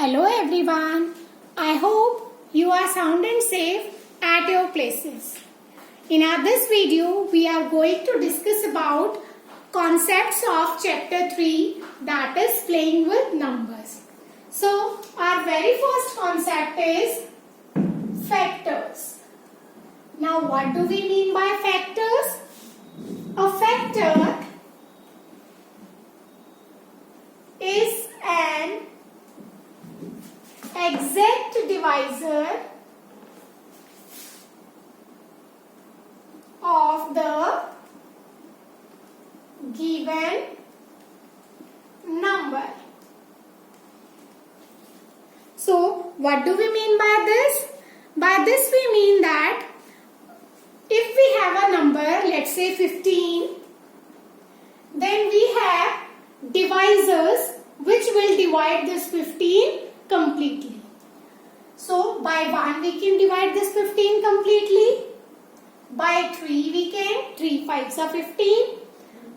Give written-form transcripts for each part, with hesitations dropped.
Hello everyone. I hope you are sound and safe at your places. In this video, we are going to discuss about concepts of chapter 3, that is playing with numbers. So, our very first concept is factors. Now, what do we mean by factors? A factor is an exact divisor of the given number. So, what do we mean by this? By this we mean that if we have a number, let's say 15, then we have divisors which will divide this 15 completely. So, by 1 we can divide this 15 completely. By 3 we can, 3 5s are 15.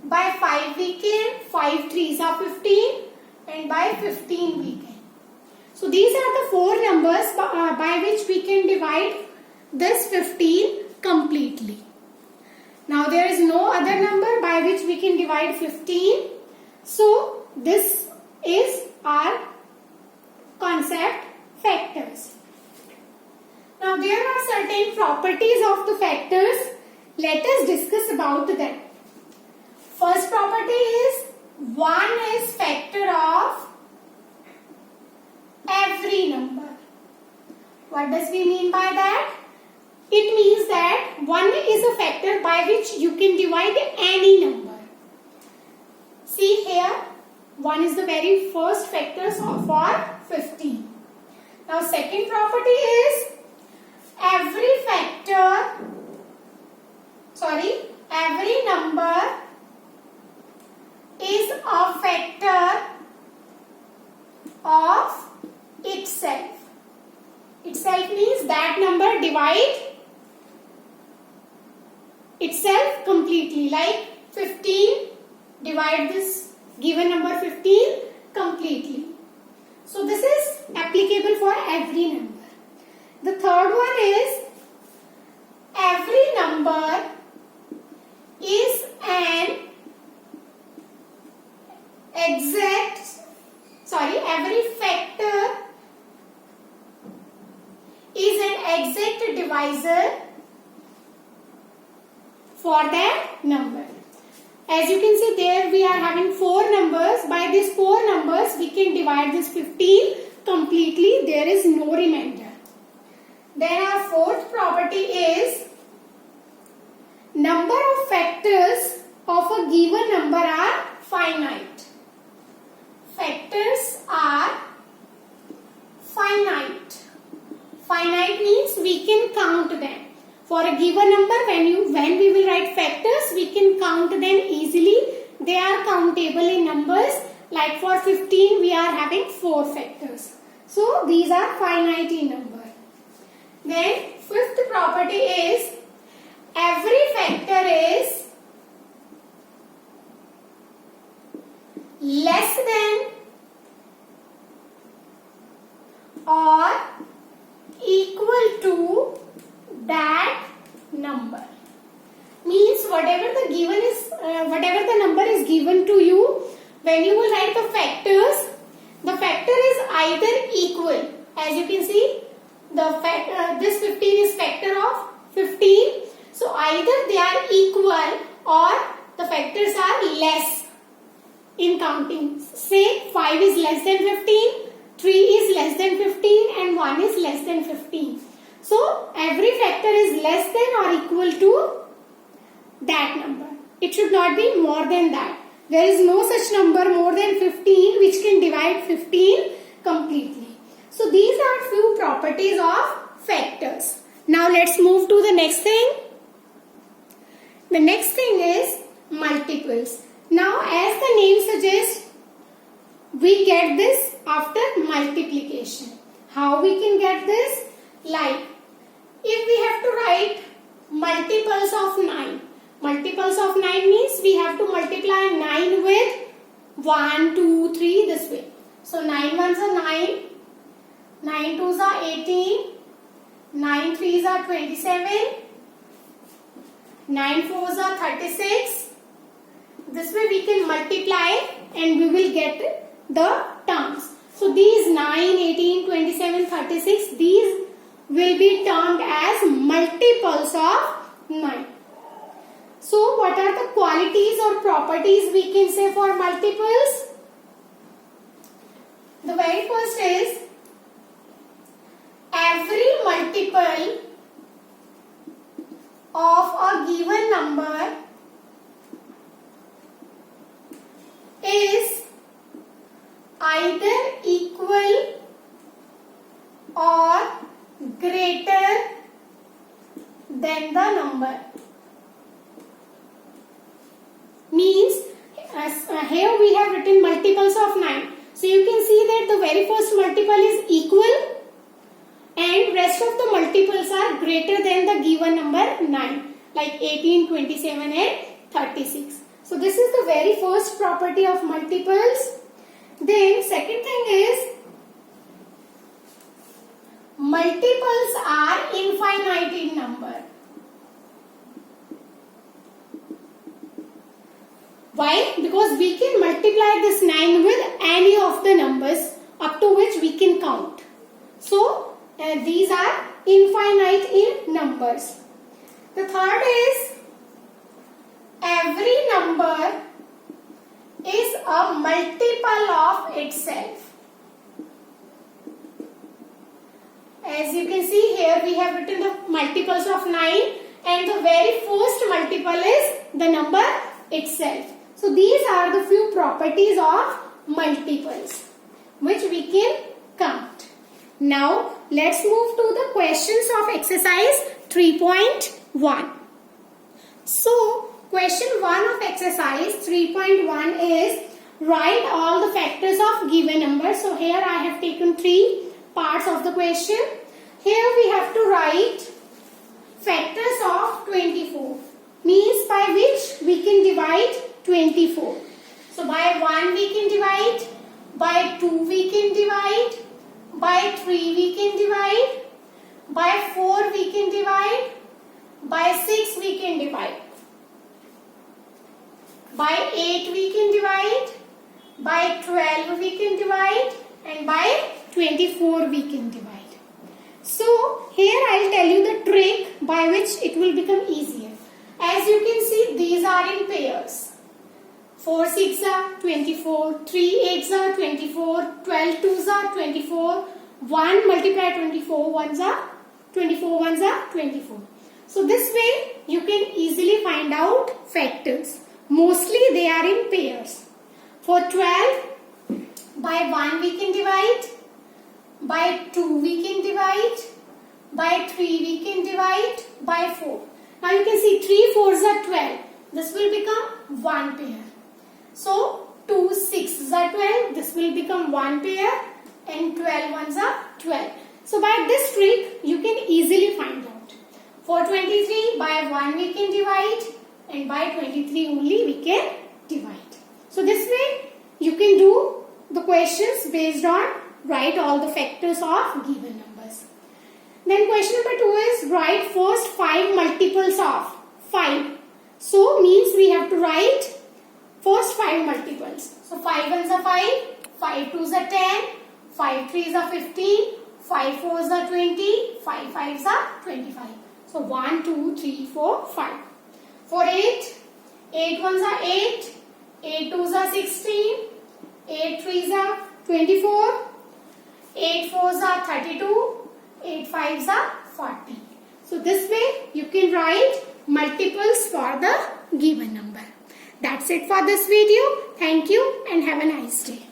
By 5 we can, 5 3s are 15. And by 15 we can. So, these are the 4 numbers by which we can divide this 15 completely. Now, there is no other number by which we can divide 15. So, this is our concept factors. Now, there are certain properties of the factors. Let us discuss about them. First property is 1 is factor of every number. What does we mean by that? It means that 1 is a factor by which you can divide any number. See here, 1 is the very first factor for 15. Now, second property is every number is a factor of itself. Itself means that number divides itself completely, like 15 divide this given number 15 completely. So this is applicable for every number. The third one is every number is an every factor is an exact divisor for that number. As you can see there, we are having 4 numbers. By these 4 numbers, we can divide this 15 completely. There is no remainder. Then our fourth property is number of factors of a given number are finite. Factors are finite. Finite means we can count them. For a given number, when we will write factors, we can count them easily. They are countable in numbers. Like for 15, we are having 4 factors. So, these are finite in number. Then, fifth property is every factor is less than or equal to that number. Means whatever the number is given to you, when you will write the factors, the factor is either equal. As you can see, this 15 is factor of 15. So either they are equal or the factors are less in counting. Say 5 is less than 15, 3 is less than 15 and 1 is less than 15. So, every factor is less than or equal to that number. It should not be more than that. There is no such number more than 15 which can divide 15 completely. So, these are few properties of factors. Now, let's move to the next thing. The next thing is multiples. Now, as the name suggests, we get this after multiplication. How we can get this? Like, if we have to write multiples of 9. Multiples of 9 means we have to multiply 9 with 1, 2, 3 this way. So 9 ones are 9, 9 2s are 18, 9 3s are 27, 9 4s are 36. This way we can multiply and we will get the terms. So these 9, 18, 27, 36, these will be termed as multiples of 9. So what are the qualities or properties we can say for multiples? The very first is every multiple of a given number is either equal or greater than the number. Means here we have written multiples of 9. So you can see that the very first multiple is equal and rest of the multiples are greater than the given number 9, like 18, 27 and 36. So this is the very first property of multiples. Then second thing is multiples are infinite in number. Why? Because we can multiply this 9 with any of the numbers up to which we can count. So these are infinite in numbers. The third is every number is a multiple of itself. As you can see here, we have written the multiples of 9 and the very first multiple is the number itself. So these are the few properties of multiples which we can count. Now let's move to the questions of exercise 3.1. So question 1 of exercise 3.1 is write all the factors of given number. So here I have taken 3 parts of the question. Here we have to write factors of 24, means by which we can divide 24. So by 1 we can divide, by 2 we can divide, by 3 we can divide, by 4 we can divide, by 6 we can divide, by 8 we can divide, by 12 we can divide, and by 24 we can divide. So here I will tell you the trick by which it will become easier. As you can see, these are in pairs. 4 6 are 24, 3 8s are 24, 12 2s are 24, 1 multiply 24 ones are 24 ones are 24. So this way you can easily find out factors. Mostly they are in pairs. For 12, by 1 we can divide, by 2 we can divide, by 3 we can divide, by 4. Now you can see 3 4s are 12. This will become 1 pair. So 2 6s are 12. This will become 1 pair and 12 ones are 12. So by this trick you can easily find out. For 23, by 1 we can divide and by 23 only we can divide. So this way you can do the questions based on write all the factors of given numbers. Then question number 2 is write first 5 multiples of 5. So means we have to write first 5 multiples. So 5 ones are 5, 5 2s are 10, 5 3s are 15, 5 4s are 20, 5 5s are 25. So 1 2 3 4 5. For 8, 8 ones are 8, 8 2s are 16, 8 3s are 24, 8 4s are 32, 8 5s are 40. So this way you can write multiples for the given number. That's it for this video. Thank you and have a nice day.